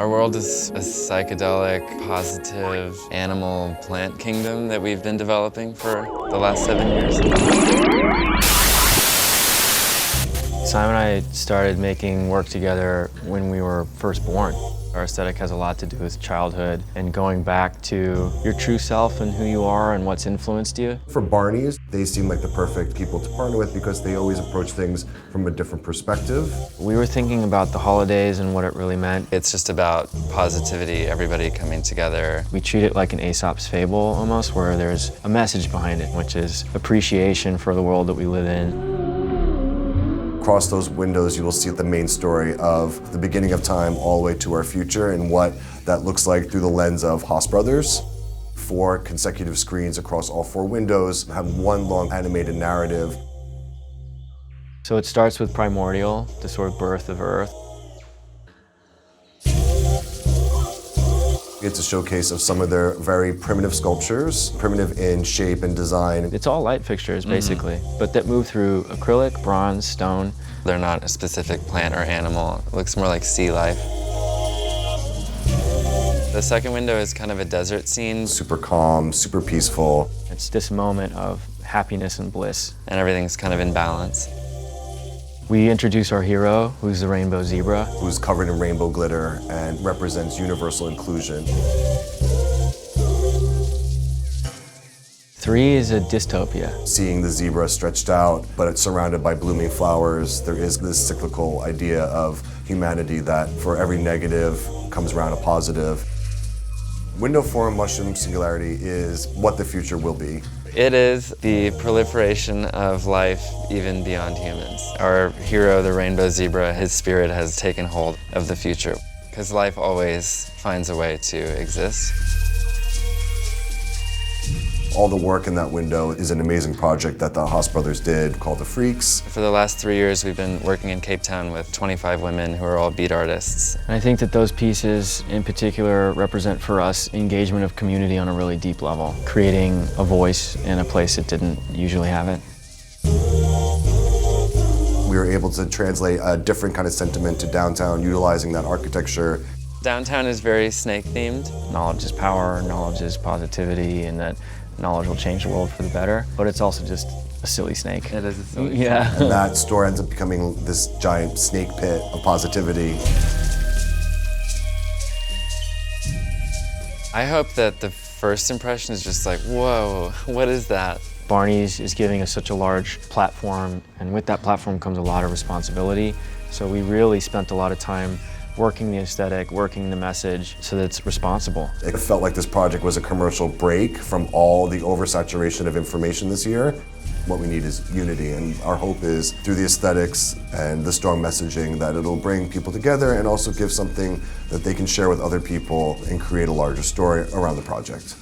Our world is a psychedelic, positive animal-plant kingdom that we've been developing for the last 7 years. Simon and I started making work together when we were first born. Our aesthetic has a lot to do with childhood and going back to your true self and who you are and what's influenced you. For Barneys, they seem like the perfect people to partner with because they always approach things from a different perspective. We were thinking about the holidays and what it really meant. It's just about positivity, everybody coming together. We treat it like an Aesop's fable almost, where there's a message behind it, which is appreciation for the world that we live in. Across those windows, you will see the main story of the beginning of time all the way to our future and what that looks like through the lens of Haas brothers. 4 consecutive screens across all 4 windows have one long animated narrative. So it starts with primordial, the sort of birth of Earth. It's a showcase of some of their very primitive sculptures, primitive in shape and design. It's all light fixtures, basically, but that move through acrylic, bronze, stone. They're not a specific plant or animal. It looks more like sea life. The second window is kind of a desert scene. Super calm, super peaceful. It's this moment of happiness and bliss, and everything's kind of in balance. We introduce our hero, who's the rainbow zebra. Who's covered in rainbow glitter and represents universal inclusion. 3 is a dystopia. Seeing the zebra stretched out, but it's surrounded by blooming flowers. There is this cyclical idea of humanity that for every negative comes around a positive. Window 4 mushroom singularity is what the future will be. It is the proliferation of life even beyond humans. Our hero, the rainbow zebra, his spirit has taken hold of the future because life always finds a way to exist. All the work in that window is an amazing project that the Haas brothers did called The Freaks. For the last 3 years, we've been working in Cape Town with 25 women who are all bead artists. And I think that those pieces in particular represent for us engagement of community on a really deep level, creating a voice in a place that didn't usually have it. We were able to translate a different kind of sentiment to downtown, utilizing that architecture. Downtown is very snake-themed. Knowledge is power, knowledge is positivity, and that knowledge will change the world for the better, but it's also just a silly snake. It is a silly snake. Yeah. And that store ends up becoming this giant snake pit of positivity. I hope that the first impression is just like, whoa, what is that? Barneys is giving us such a large platform, and with that platform comes a lot of responsibility. So we really spent a lot of time working the aesthetic, working the message, so that it's responsible. It felt like this project was a commercial break from all the oversaturation of information this year. What we need is unity, and our hope is through the aesthetics and the strong messaging that it'll bring people together and also give something that they can share with other people and create a larger story around the project.